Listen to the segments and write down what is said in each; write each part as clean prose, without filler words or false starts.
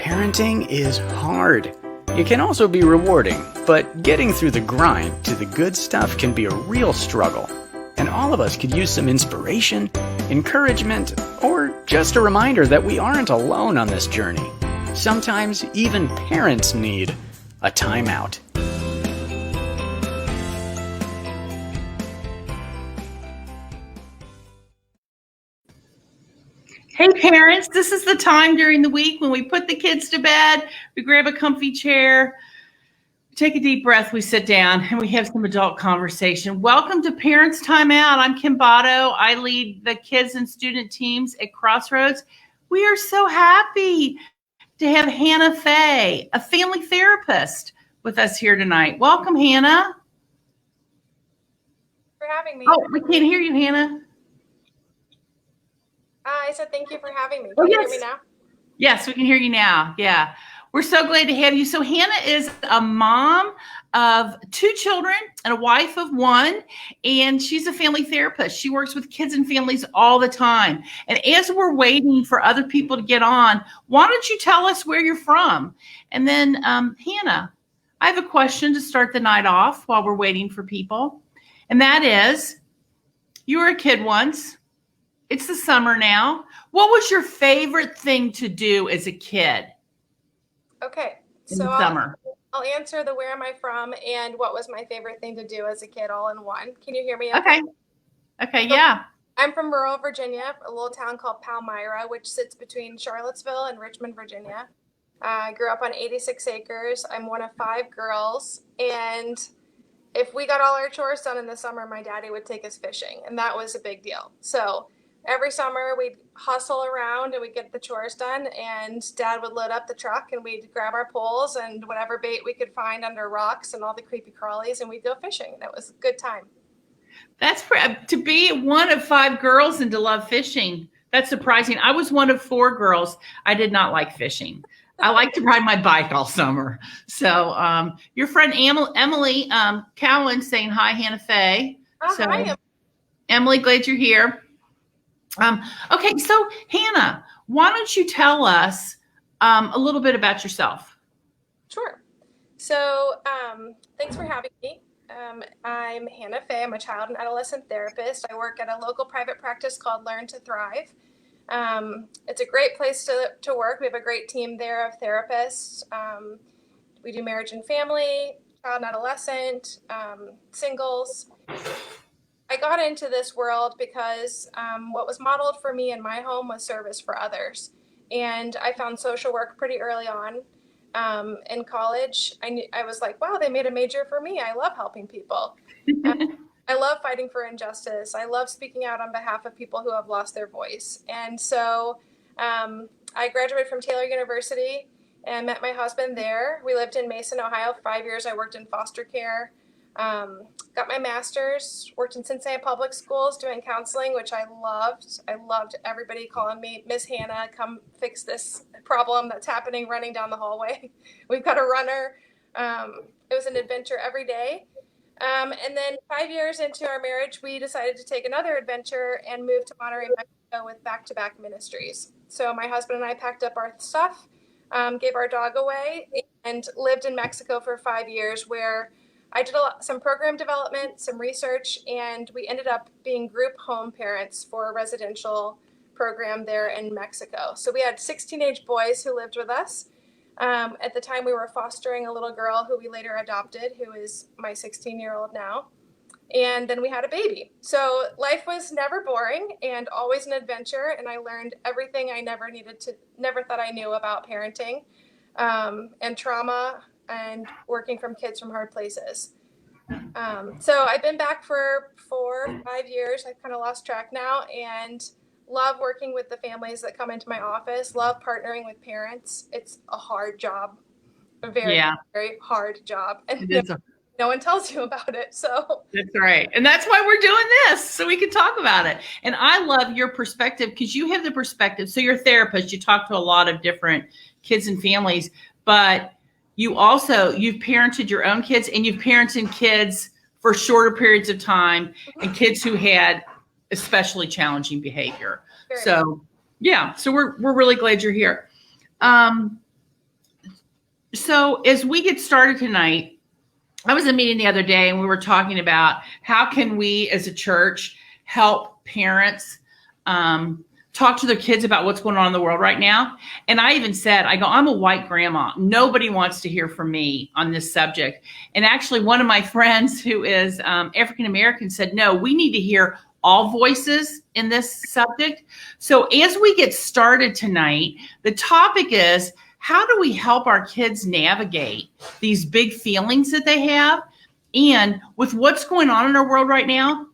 Parenting is hard. It can also be rewarding, but getting through the grind to the good stuff can be a real struggle. And all of us could use some inspiration, encouragement, or just a reminder that we aren't alone on this journey. Sometimes even parents need a timeout. Hey parents, this is the time during the week when we put the kids to bed, we grab a comfy chair, take a deep breath, we sit down, and we have some adult conversation. Welcome to Parents Time Out. I'm Kim Botto. I lead the kids and student teams at Crossroads. We are so happy to have Hannah Fay, a family therapist, with us here tonight. Welcome, Hannah. For having me. Oh, we can't hear you, Hannah. I said thank you for having me. Can you hear me now? Yes, we can hear you now. Yeah. We're so glad to have you. So Hannah is a mom of 2 children and a wife of 1, and she's a family therapist. She works with kids and families all the time. And as we're waiting for other people to get on, why don't you tell us where you're from? And then, Hannah, I have a question to start the night off while we're waiting for people. And that is, you were a kid once. It's the summer now. What was your favorite thing to do as a kid? Okay, so summer. I'll answer the where am I from and what was my favorite thing to do as a kid all in one. Can you hear me? Okay, yeah. I'm from rural Virginia, a little town called Palmyra, which sits between Charlottesville and Richmond, Virginia. I grew up on 86 acres. I'm one of 5 girls, and if we got all our chores done in the summer, my daddy would take us fishing, and that was a big deal. So every summer we'd hustle around and we'd get the chores done, and Dad would load up the truck and we'd grab our poles and whatever bait we could find under rocks and all the creepy crawlies, and we'd go fishing. And it was a good time. That's to be one of 5 girls and to love fishing. That's surprising. I was one of 4 girls. I did not like fishing. I like to ride my bike all summer. So your friend Emily Cowan saying hi, Hannah Fay. So, hi. Emily, glad you're here. Okay, so Hannah, why don't you tell us a little bit about yourself? Sure. So thanks for having me. I'm Hannah Fay. I'm a child and adolescent therapist. I work at a local private practice called Learn to Thrive. It's a great place to work. We have a great team there of therapists. We do marriage and family, child and adolescent, singles. I got into this world because what was modeled for me in my home was service for others. And I found social work pretty early on. In college, I was like, wow, they made a major for me. I love helping people. I love fighting for injustice. I love speaking out on behalf of people who have lost their voice. And so I graduated from Taylor University and met my husband there. We lived in Mason, Ohio for 5 years. I worked in foster care. Got my master's, worked in Cincinnati Public Schools doing counseling, which I loved. I loved everybody calling me Miss Hannah, come fix this problem that's happening running down the hallway. We've got a runner. It was an adventure every day. And then 5 years into our marriage, we decided to take another adventure and move to Monterey, Mexico with Back-to-Back Ministries. So my husband and I packed up our stuff, gave our dog away, and lived in Mexico for 5 years, where I did some program development, some research, and we ended up being group home parents for a residential program there in Mexico. So we had 6 teenage boys who lived with us. At the time, we were fostering a little girl who we later adopted, who is my 16-year-old now. And then we had a baby. So life was never boring and always an adventure. And I learned everything I never thought I knew about parenting and trauma and working from kids from hard places. So I've been back for 4 or 5 years. I've kind of lost track now, and love working with the families that come into my office, love partnering with parents. It's a hard job, a very hard job. And no one tells you about it. So that's right. And that's why we're doing this, so we can talk about it. And I love your perspective, because you have the perspective. So you're a therapist, you talk to a lot of different kids and families, but you've parented your own kids, and you've parented kids for shorter periods of time, and kids who had especially challenging behavior. So we're really glad you're here. So as we get started tonight, I was in a meeting the other day and we were talking about how can we as a church help parents talk to their kids about what's going on in the world right now. And I even said, I'm a white grandma. Nobody wants to hear from me on this subject. And actually, one of my friends who is African American said, no, we need to hear all voices in this subject. So as we get started tonight, the topic is, how do we help our kids navigate these big feelings that they have? And with what's going on in our world right now,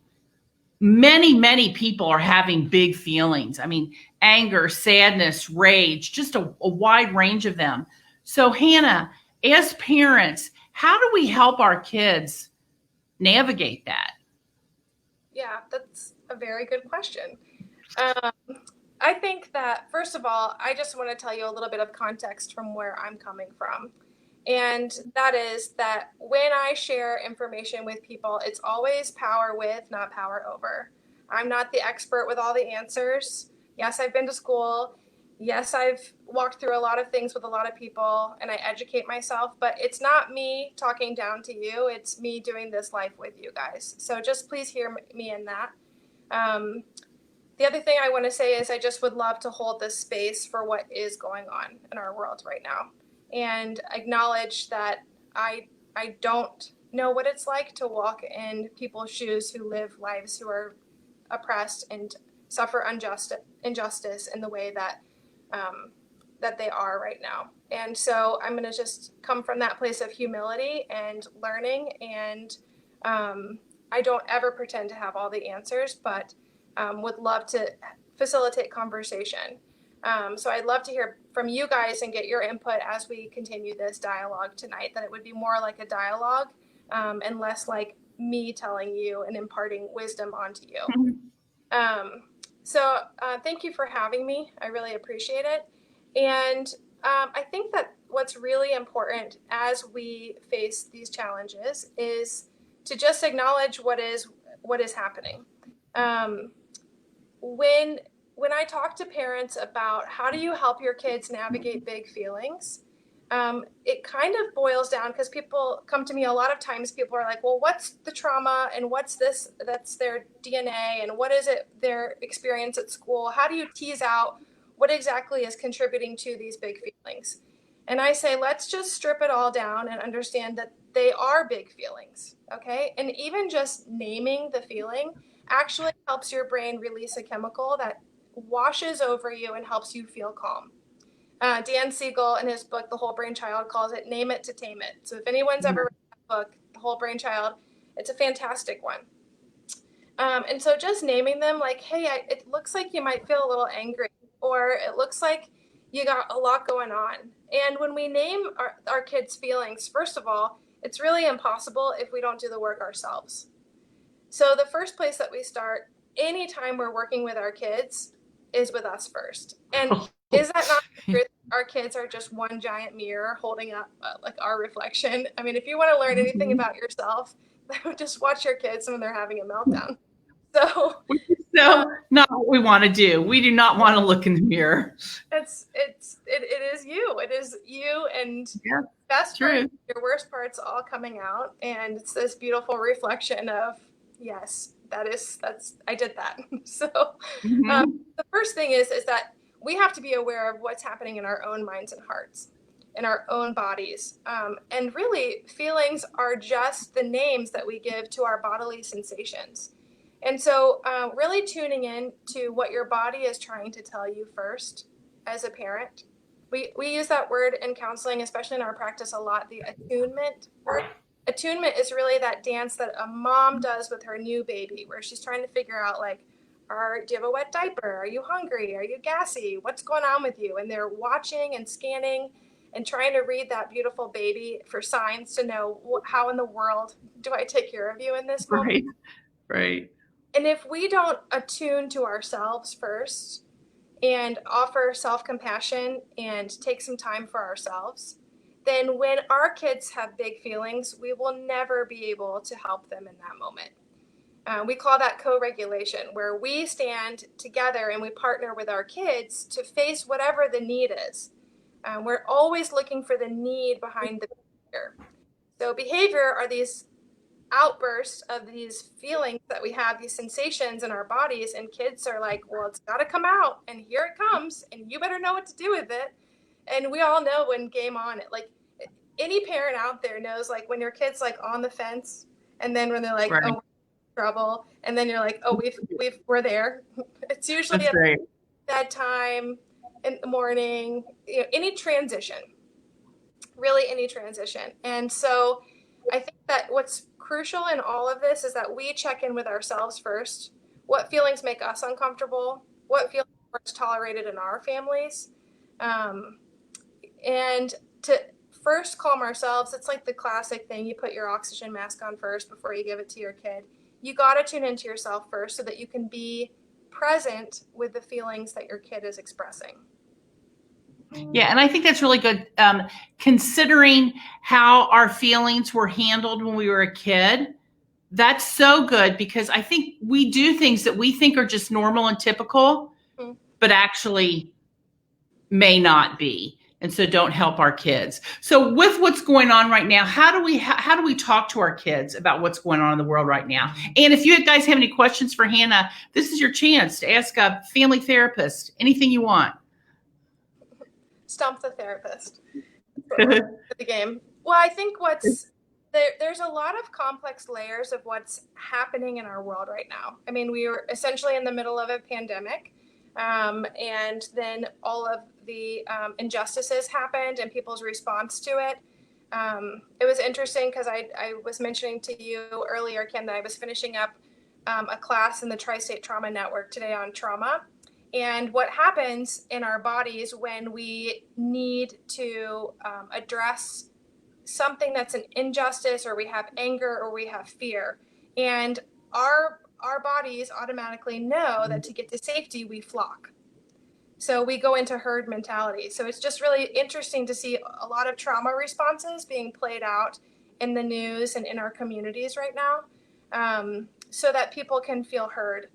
many people are having big feelings. I mean, anger, sadness, rage, just a wide range of them. So Hannah, as parents, how do we help our kids navigate that? Yeah, that's a very good question. I think that, first of all, I just want to tell you a little bit of context from where I'm coming from. And that is that when I share information with people, it's always power with, not power over. I'm not the expert with all the answers. Yes, I've been to school. Yes, I've walked through a lot of things with a lot of people and I educate myself, but it's not me talking down to you. It's me doing this life with you guys. So just please hear me in that. The other thing I want to say is I just would love to hold this space for what is going on in our world right now and acknowledge that I don't know what it's like to walk in people's shoes who live lives who are oppressed and suffer injustice in the way that that they are right now. And so I'm going to just come from that place of humility and learning. And I don't ever pretend to have all the answers, but would love to facilitate conversation. So I'd love to hear from you guys and get your input as we continue this dialogue tonight, that it would be more like a dialogue and less like me telling you and imparting wisdom onto you. So thank you for having me. I really appreciate it. And I think that what's really important as we face these challenges is to just acknowledge what is happening. When I talk to parents about how do you help your kids navigate big feelings, it kind of boils down, because people come to me a lot of times, people are like, well, what's the trauma and what's this that's their DNA and what is it their experience at school? How do you tease out what exactly is contributing to these big feelings? And I say, let's just strip it all down and understand that they are big feelings, okay? And even just naming the feeling actually helps your brain release a chemical that washes over you and helps you feel calm. Dan Siegel, in his book, The Whole Brain Child, calls it Name It to Tame It. So if anyone's ever read that book, The Whole Brain Child, it's a fantastic one. And so just naming them like, hey, it looks like you might feel a little angry, or it looks like you got a lot going on. And when we name our kids' feelings, first of all, it's really impossible if we don't do the work ourselves. So the first place that we start anytime we're working with our kids is with us first. And is that not the truth? Our kids are just one giant mirror holding up like our reflection. I mean, if you want to learn anything about yourself, just watch your kids when they're having a meltdown. So not what we want to do. We do not want to look in the mirror. It is you. It is you, and yeah, best part, your worst parts all coming out, and it's this beautiful reflection of, yes, I did that. So the first thing is that we have to be aware of what's happening in our own minds and hearts, in our own bodies. And really, feelings are just the names that we give to our bodily sensations. And so really tuning in to what your body is trying to tell you first as a parent. We use that word in counseling, especially in our practice, a lot, the attunement word. Attunement is really that dance that a mom does with her new baby, where she's trying to figure out, like, do you have a wet diaper? Are you hungry? Are you gassy? What's going on with you? And they're watching and scanning and trying to read that beautiful baby for signs to know how in the world do I take care of you in this moment. Right. And if we don't attune to ourselves first and offer self-compassion and take some time for ourselves, then when our kids have big feelings, we will never be able to help them in that moment. We call that co-regulation, where we stand together and we partner with our kids to face whatever the need is. We're always looking for the need behind the behavior. So behavior are these outbursts of these feelings that we have, these sensations in our bodies, and kids are like, well, it's got to come out, and here it comes, and you better know what to do with it. And we all know when game on it, like any parent out there knows, like when your kid's like on the fence, and then when they're like, Right. oh, trouble, and then you're like, oh, we're there. It's usually That's right. bedtime, in the morning, any transition, really any transition. And so I think that what's crucial in all of this is that we check in with ourselves first. What feelings make us uncomfortable? What feelings are tolerated in our families? And to first calm ourselves, it's like the classic thing. You put your oxygen mask on first before you give it to your kid. You got to tune into yourself first so that you can be present with the feelings that your kid is expressing. Yeah, and I think that's really good, considering how our feelings were handled when we were a kid. That's so good, because I think we do things that we think are just normal and typical, but actually may not be, and so don't help our kids. So with what's going on right now, how do we talk to our kids about what's going on in the world right now? And if you guys have any questions for Hannah, this is your chance to ask a family therapist anything you want. Stump the therapist. The game. Well, I think there's a lot of complex layers of what's happening in our world right now. I mean, we were essentially in the middle of a pandemic, and then all of the injustices happened and people's response to it. It was interesting because I was mentioning to you earlier, Kim, that I was finishing up a class in the Tri-State Trauma Network today on trauma. And what happens in our bodies when we need to address something that's an injustice, or we have anger, or we have fear. And our bodies automatically know that to get to safety, we flock. So we go into herd mentality. So it's just really interesting to see a lot of trauma responses being played out in the news and in our communities right now, so that people can feel heard.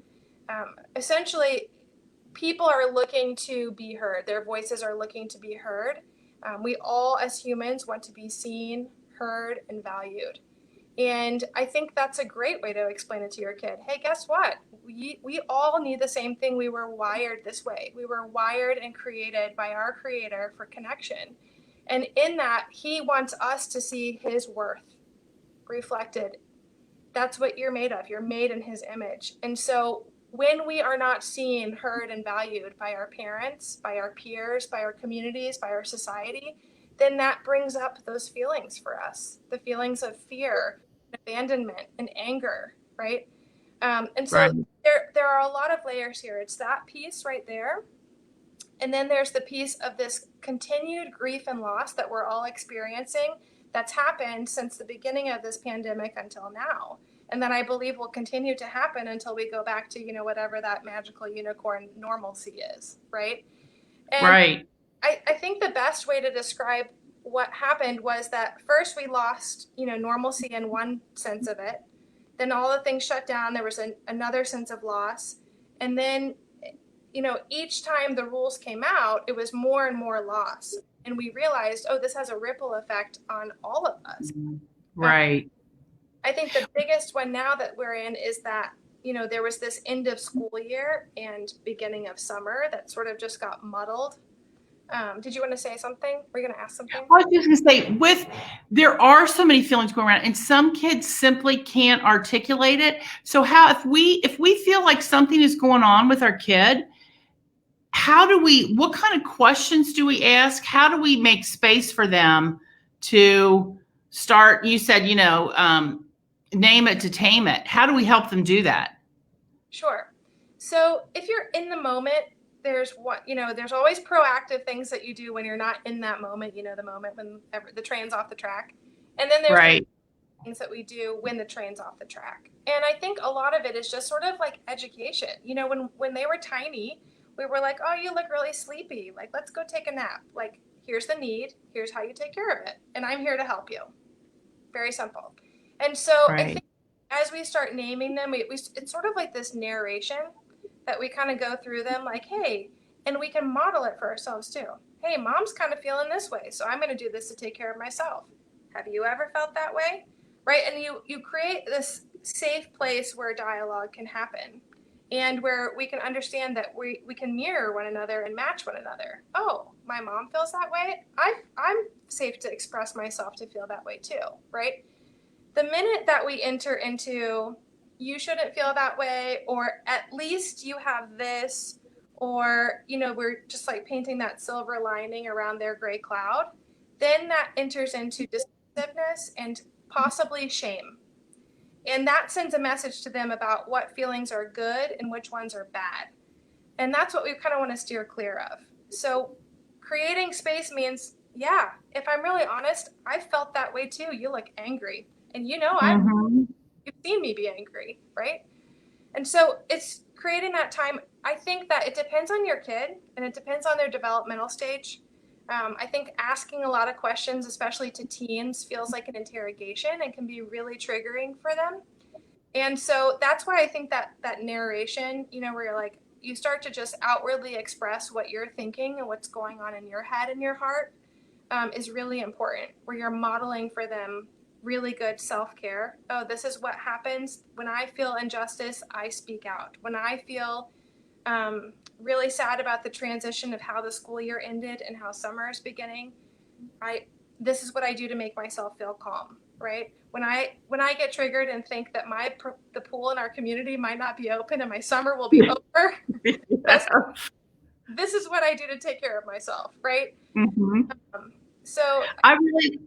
Essentially, people are looking to be heard. Their voices are looking to be heard. We all, as humans, want to be seen, heard, and valued. And I think that's a great way to explain it to your kid. Hey, guess what? We all need the same thing. We were wired this way. We were wired and created by our Creator for connection. And in that, He wants us to see His worth reflected. That's what you're made of. You're made in His image. And so when we are not seen, heard, and valued by our parents, by our peers, by our communities, by our society, then that brings up those feelings for us, the feelings of fear, abandonment, and anger, right? And so there are a lot of layers here. It's that piece right there. And then there's the piece of this continued grief and loss that we're all experiencing that's happened since the beginning of this pandemic until now. And then I believe will continue to happen until we go back to, whatever that magical unicorn normalcy is, right? And right. I think the best way to describe what happened was that first we lost, normalcy in one sense of it. Then all the things shut down. There was another sense of loss. And then, each time the rules came out, it was more and more loss. And we realized, this has a ripple effect on all of us. Right. I think the biggest one now that we're in is that, there was this end of school year and beginning of summer that sort of just got muddled. Did you want to say something? Were you going to ask something? I was just going to say, there are so many feelings going around, and some kids simply can't articulate it. So if we feel like something is going on with our kid, what kind of questions do we ask? How do we make space for them to start? You said, name it to tame it. How do we help them do that? Sure. So if you're in the moment, there's always proactive things that you do when you're not in that moment, the moment when the train's off the track. And then there's things that we do when the train's off the track. And I think a lot of it is just sort of like education. When they were tiny, we were like, oh, you look really sleepy. Like, let's go take a nap. Like, here's the need. Here's how you take care of it. And I'm here to help you. Very simple. And so I think as we start naming them, it's sort of like this narration that we kind of go through them like, hey, And we can model it for ourselves too. Hey, mom's kind of feeling this way, so I'm going to do this to take care of myself. Have you ever felt that way? Right? And you create this safe place where dialogue can happen and where we can understand that we can mirror one another and match one another. Oh, my mom feels that way. I'm safe to express myself to feel that way too, right? The minute that we enter into, you shouldn't feel that way, or at least you have this, or, we're just like painting that silver lining around their gray cloud, then that enters into dismissiveness and possibly shame. And that sends a message to them about what feelings are good and which ones are bad. And that's what we kind of want to steer clear of. So creating space means, yeah, if I'm really honest, I felt that way too. You look angry. And you've seen me be angry, right? And so it's creating that time. I think that it depends on your kid and it depends on their developmental stage. I think asking a lot of questions, especially to teens, feels like an interrogation and can be really triggering for them. And so that's why I think that narration, where you're like, you start to just outwardly express what you're thinking and what's going on in your head and your heart, is really important, where you're modeling for them really good self-care. Oh, this is what happens when I feel injustice. I speak out. When I feel really sad about the transition of how the school year ended and how summer is beginning, this is what I do to make myself feel calm, right? When I get triggered and think that the pool in our community might not be open and my summer will be over, this is what I do to take care of myself, right? So I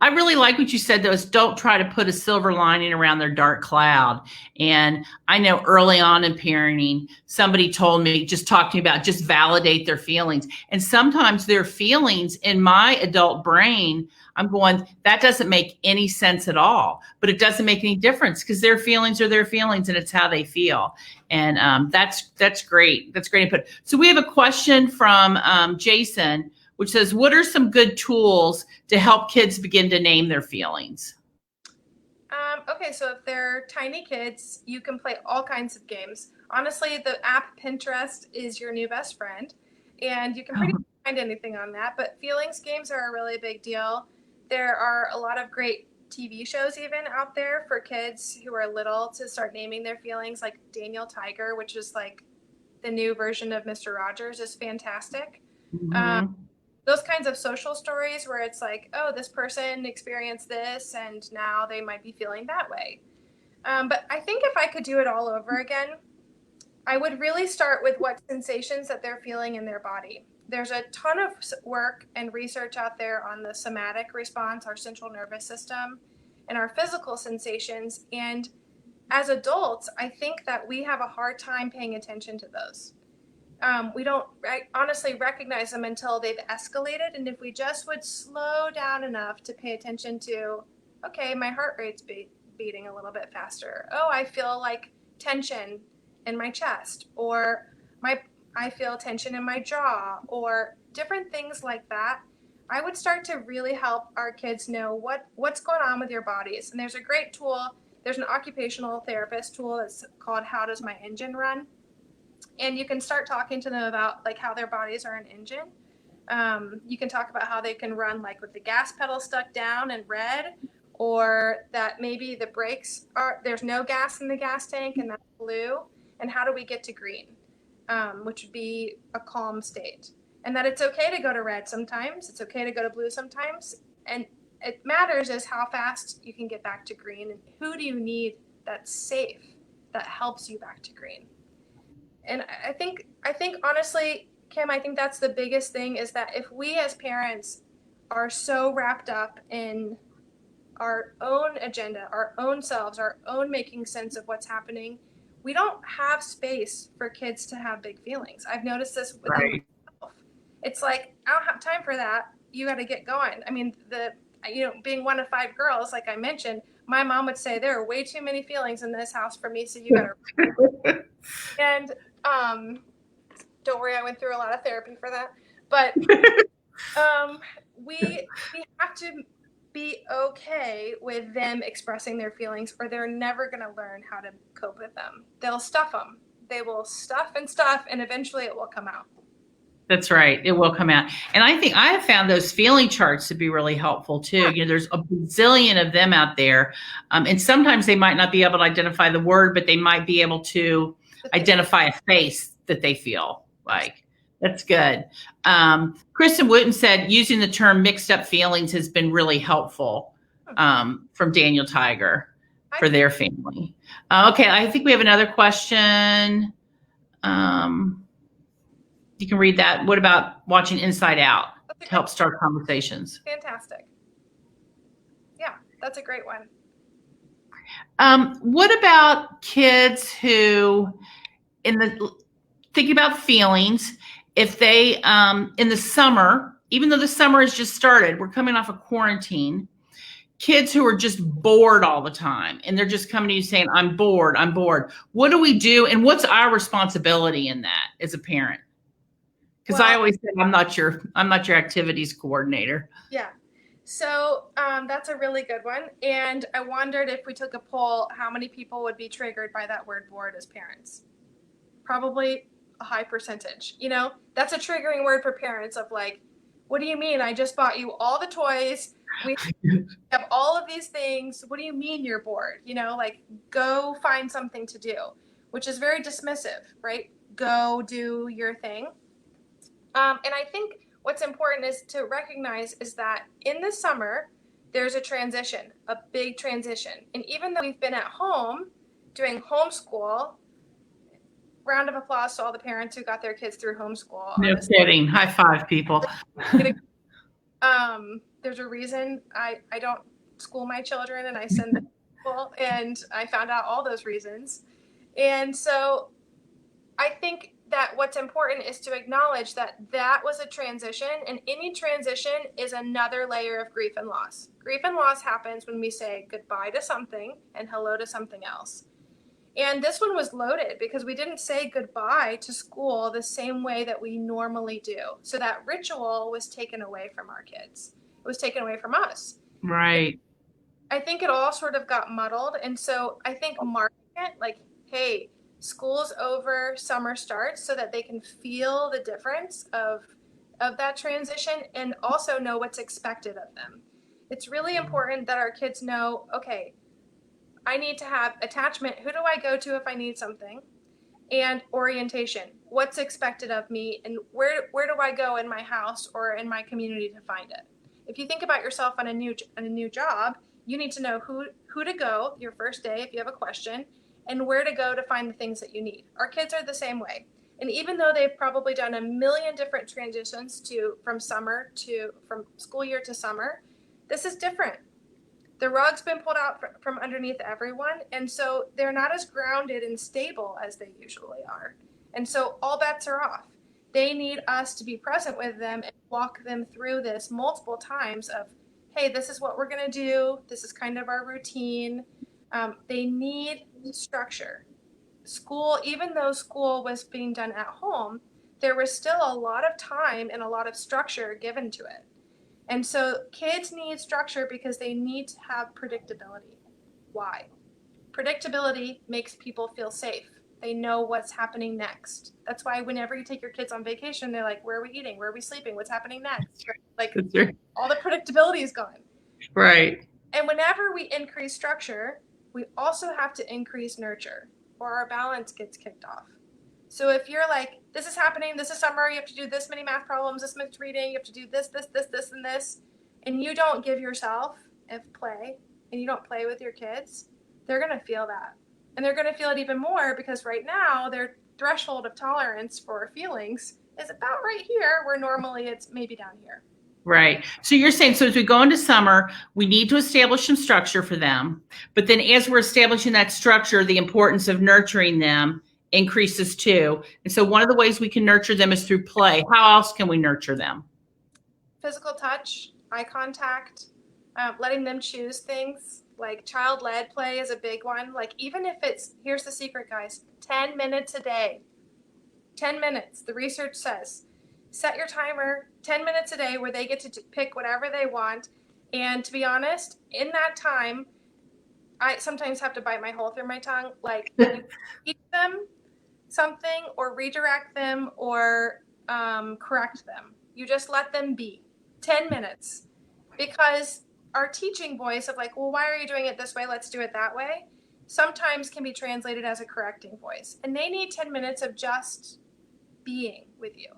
really like what you said, though, is don't try to put a silver lining around their dark cloud. And I know early on in parenting, somebody told me, just talk to me about, just validate their feelings. And sometimes their feelings in my adult brain, I'm going, that doesn't make any sense at all, but it doesn't make any difference because their feelings are their feelings and it's how they feel. And that's great. That's great input. So we have a question from Jason, which says, what are some good tools to help kids begin to name their feelings? Okay, so if they're tiny kids, you can play all kinds of games. Honestly, the app Pinterest is your new best friend, and you can pretty much find anything on that, but feelings games are a really big deal. There are a lot of great TV shows even out there for kids who are little to start naming their feelings, like Daniel Tiger, which is like the new version of Mr. Rogers, is fantastic. Those kinds of social stories where it's like, oh, this person experienced this and now they might be feeling that way. But I think if I could do it all over again, I would really start with what sensations that they're feeling in their body. There's a ton of work and research out there on the somatic response, our central nervous system, and our physical sensations. And as adults, I think that we have a hard time paying attention to those. We don't honestly recognize them until they've escalated. And if we just would slow down enough to pay attention to, okay, my heart rate's beating a little bit faster. Oh, I feel like tension in my chest, or I feel tension in my jaw, or different things like that. I would start to really help our kids know what's going on with your bodies. And there's a great tool. There's an occupational therapist tool that's called How Does My Engine Run? And you can start talking to them about like how their bodies are an engine. You can talk about how they can run like with the gas pedal stuck down and red, or that maybe the brakes there's no gas in the gas tank and that's blue. And how do we get to green, which would be a calm state. And that it's okay to go to red sometimes. It's okay to go to blue sometimes. And it matters is how fast you can get back to green and who do you need that's safe, that helps you back to green. And I think honestly, Kim, I think that's the biggest thing, is that if we as parents are so wrapped up in our own agenda, our own selves, our own making sense of what's happening, we don't have space for kids to have big feelings. I've noticed this with myself. It's like, I don't have time for that. You got to get going. I mean, being one of 5 girls, like I mentioned, my mom would say, there are way too many feelings in this house for me, so you got to. And don't worry, I went through a lot of therapy for that. But we have to be okay with them expressing their feelings, or they're never going to learn how to cope with them. They'll stuff them. They will stuff, and eventually it will come out. That's right. It will come out. And I think I have found those feeling charts to be really helpful too. Yeah. You know, there's a bazillion of them out there. And sometimes they might not be able to identify the word, but they might be able to identify a face that they feel like. That's good. Kristen Wooten said using the term mixed up feelings has been really helpful from Daniel Tiger for their family. Okay, I think we have another question. You can read that. What about watching Inside Out to help start conversations? Fantastic. Yeah, that's a great one. What about kids who, thinking about feelings, if they, in the summer, even though the summer has just started, we're coming off of quarantine, kids who are just bored all the time and they're just coming to you saying, I'm bored. What do we do? And what's our responsibility in that as a parent? Because I always say I'm not your activities coordinator. Yeah. So that's a really good one. And I wondered if we took a poll, how many people would be triggered by that word bored as parents? Probably a high percentage. You know, that's a triggering word for parents of like, what do you mean? I just bought you all the toys. We have all of these things. What do you mean you're bored? You know, like go find something to do, which is very dismissive, right? Go do your thing. And I think what's important is to recognize is that in the summer, there's a transition, a big transition. And even though we've been at home doing homeschool, round of applause to all the parents who got their kids through homeschool. No kidding. High five, people. There's a reason I don't school my children and I send them to school, and I found out all those reasons. And so I think that what's important is to acknowledge that that was a transition, and any transition is another layer of grief and loss. Grief and loss happens when we say goodbye to something and hello to something else. And this one was loaded because we didn't say goodbye to school the same way that we normally do. So that ritual was taken away from our kids. It was taken away from us. Right. I think it all sort of got muddled. And so I think marking it like, hey, school's over, summer starts, so that they can feel the difference of that transition and also know what's expected of them. It's really important that our kids know, okay, I need to have attachment. Who do I go to if I need something? And orientation. What's expected of me, and where do I go in my house or in my community to find it? If you think about yourself on a new job, you need to know who to go your first day if you have a question, and where to go to find the things that you need. Our kids are the same way. And even though they've probably done a million different transitions from school year to summer, this is different. The rug's been pulled out from underneath everyone, and so they're not as grounded and stable as they usually are. And so all bets are off. They need us to be present with them and walk them through this multiple times of, hey, this is what we're going to do. This is kind of our routine. They need structure. School, even though school was being done at home, there was still a lot of time and a lot of structure given to it. And so kids need structure because they need to have predictability. Why? Predictability makes people feel safe. They know what's happening next. That's why whenever you take your kids on vacation, they're like, where are we eating? Where are we sleeping? What's happening next? Like all the predictability is gone. Right. And whenever we increase structure, we also have to increase nurture, or our balance gets kicked off. So if you're like, this is happening, this is summer, you have to do this many math problems, this much reading, you have to do this, and this, and you don't give yourself play, and you don't play with your kids, they're going to feel that. And they're going to feel it even more because right now their threshold of tolerance for feelings is about right here, where normally it's maybe down here. Right. So you're saying, so as we go into summer, we need to establish some structure for them. But then as we're establishing that structure, the importance of nurturing them increases too. And so one of the ways we can nurture them is through play. How else can we nurture them? Physical touch, eye contact, letting them choose things. Like child-led play is a big one. Like even if it's, here's the secret, guys, 10 minutes a day. 10 minutes, the research says. Set your timer 10 minutes a day where they get to pick whatever they want. And to be honest, in that time, I sometimes have to bite my hole through my tongue. Like teach them something or redirect them or correct them. You just let them be. 10 minutes. Because our teaching voice of like, well, why are you doing it this way? Let's do it that way, sometimes can be translated as a correcting voice. And they need 10 minutes of just being with you.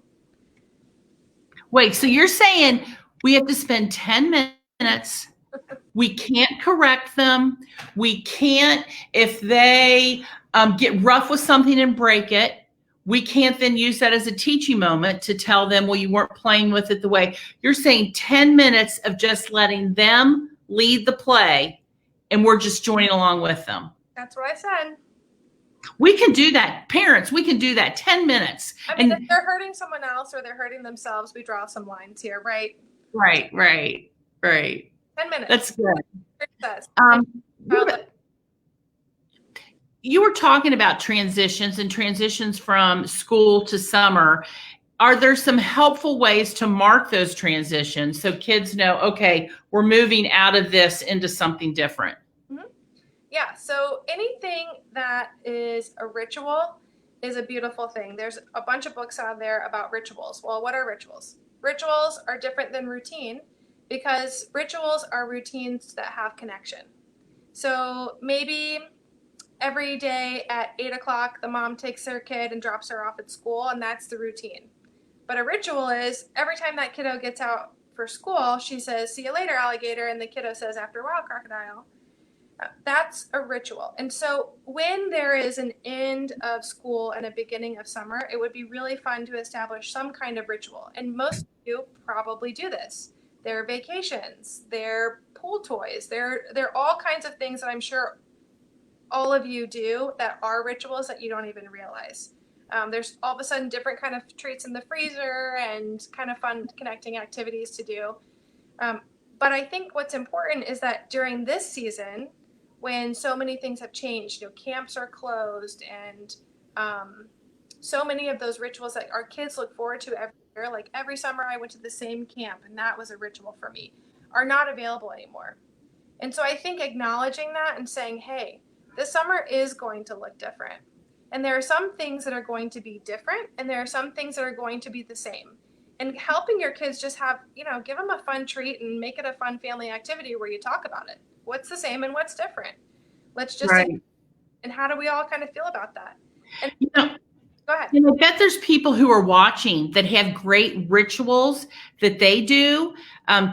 Wait, so you're saying we have to spend 10 minutes. We can't correct them. We can't, if they get rough with something and break it, we can't then use that as a teaching moment to tell them, well, you weren't playing with it the way. You're saying 10 minutes of just letting them lead the play, and we're just joining along with them. That's what I said. We can do that. Parents, we can do that. 10 minutes. I mean, if they're hurting someone else or they're hurting themselves, we draw some lines here, right? Right. 10 minutes. That's good. Good. You were talking about transitions from school to summer. Are there some helpful ways to mark those transitions so kids know, okay, we're moving out of this into something different? Mm-hmm. Yeah. So anything that is a ritual is a beautiful thing. There's a bunch of books out there about rituals. Well, what are rituals? Rituals are different than routine because rituals are routines that have connection. So maybe every day at 8 o'clock, the mom takes her kid and drops her off at school, and that's the routine. But a ritual is every time that kiddo gets out for school, she says, "See you later, alligator," and the kiddo says, "After a while, crocodile." That's a ritual. And so when there is an end of school and a beginning of summer, it would be really fun to establish some kind of ritual. And most of you probably do this. There are vacations, there are pool toys, there are all kinds of things that I'm sure all of you do that are rituals that you don't even realize. There's all of a sudden different kind of treats in the freezer and kind of fun connecting activities to do. But I think what's important is that during this season, when so many things have changed, camps are closed, and so many of those rituals that our kids look forward to every year, like every summer I went to the same camp and that was a ritual for me, are not available anymore. And so I think acknowledging that and saying, hey, this summer is going to look different. And there are some things that are going to be different, and there are some things that are going to be the same. And helping your kids just have, give them a fun treat and make it a fun family activity where you talk about it. What's the same and what's different? Let's just see. And how do we all kind of feel about that? And go ahead. I bet there's people who are watching that have great rituals that they do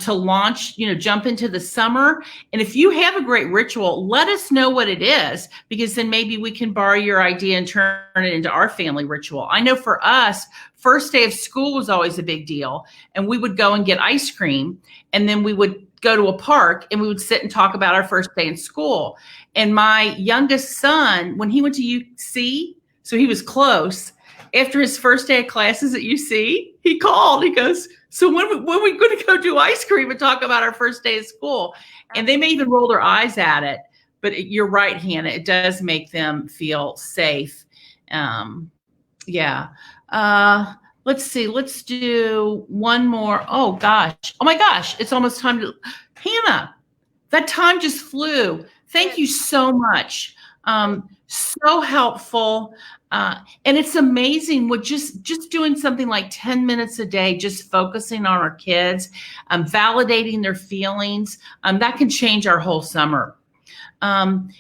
to launch, jump into the summer. And if you have a great ritual, let us know what it is, because then maybe we can borrow your idea and turn it into our family ritual. I know for us, first day of school was always a big deal. And we would go and get ice cream, and then we would go to a park and we would sit and talk about our first day in school. And my youngest son, when he went to UC, so he was close, after his first day of classes at UC, he called. He goes, "So when are we going to go do ice cream and talk about our first day of school?" And they may even roll their eyes at it. But you're right, Hannah. It does make them feel safe. Let's see. Let's do one more. Oh, gosh. Oh, my gosh. It's almost time to. Hannah, that time just flew. Thank you so much. So helpful. And it's amazing with just doing something like 10 minutes a day, just focusing on our kids, validating their feelings. That can change our whole summer. And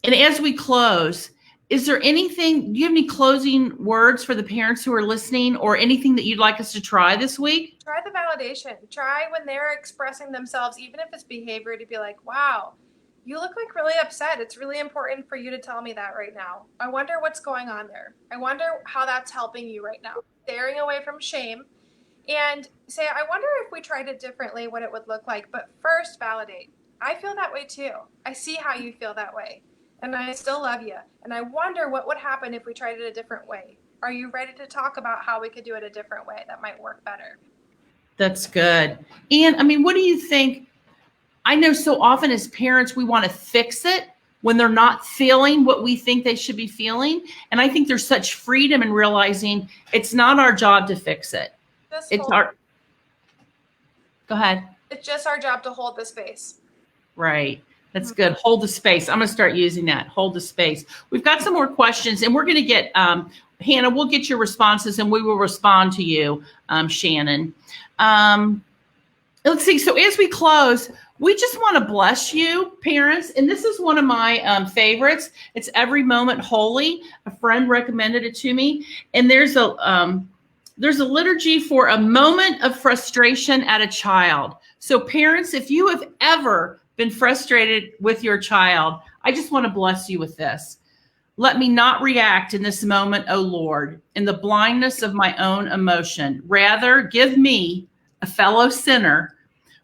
as we close, is there anything, do you have any closing words for the parents who are listening, or anything that you'd like us to try this week? Try the validation. Try when they're expressing themselves, even if it's behavior, to be like, wow, you look like really upset. It's really important for you to tell me that right now. I wonder what's going on there. I wonder how that's helping you right now. Staring away from shame, and say, I wonder if we tried it differently, what it would look like. But first, validate. I feel that way too. I see how you feel that way. And I still love you. And I wonder what would happen if we tried it a different way. Are you ready to talk about how we could do it a different way that might work better? That's good. And what do you think? I know so often as parents, we want to fix it when they're not feeling what we think they should be feeling. And I think there's such freedom in realizing it's not our job to fix it. Go ahead. It's just our job to hold the space. Right. That's good. Hold the space. I'm going to start using that. Hold the space. We've got some more questions, and we're going to get, Hannah, we'll get your responses, and we will respond to you, Shannon. Let's see. So as we close, we just want to bless you, parents. And this is one of my favorites. It's Every Moment Holy. A friend recommended it to me. And there's a liturgy for a moment of frustration at a child. So parents, if you have ever been frustrated with your child, I just want to bless you with this. Let me not react in this moment, O Lord, in the blindness of my own emotion. Rather, give me, a fellow sinner,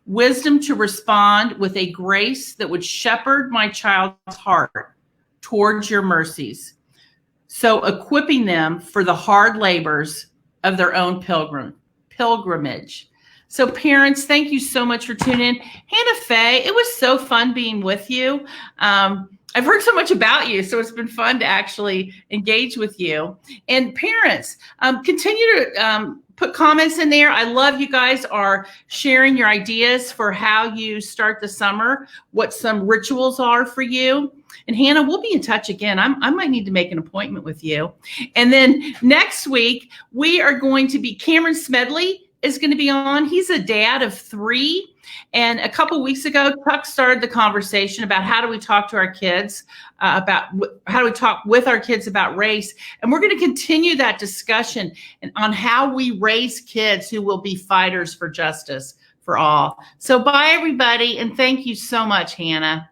wisdom to respond with a grace that would shepherd my child's heart towards your mercies. So equipping them for the hard labors of their own pilgrimage. So parents, thank you so much for tuning in. Hannah Fay, it was so fun being with you. I've heard so much about you, so it's been fun to actually engage with you. And parents, continue to put comments in there. I love you guys are sharing your ideas for how you start the summer, what some rituals are for you. And Hannah, we'll be in touch again. I might need to make an appointment with you. And then next week, we are going to be, Cameron Smedley is going to be on. He's a dad of 3. And a couple weeks ago, Chuck started the conversation about how do we talk to our kids about how do we talk with our kids about race. And we're going to continue that discussion on how we raise kids who will be fighters for justice for all. So bye, everybody. And thank you so much, Hannah.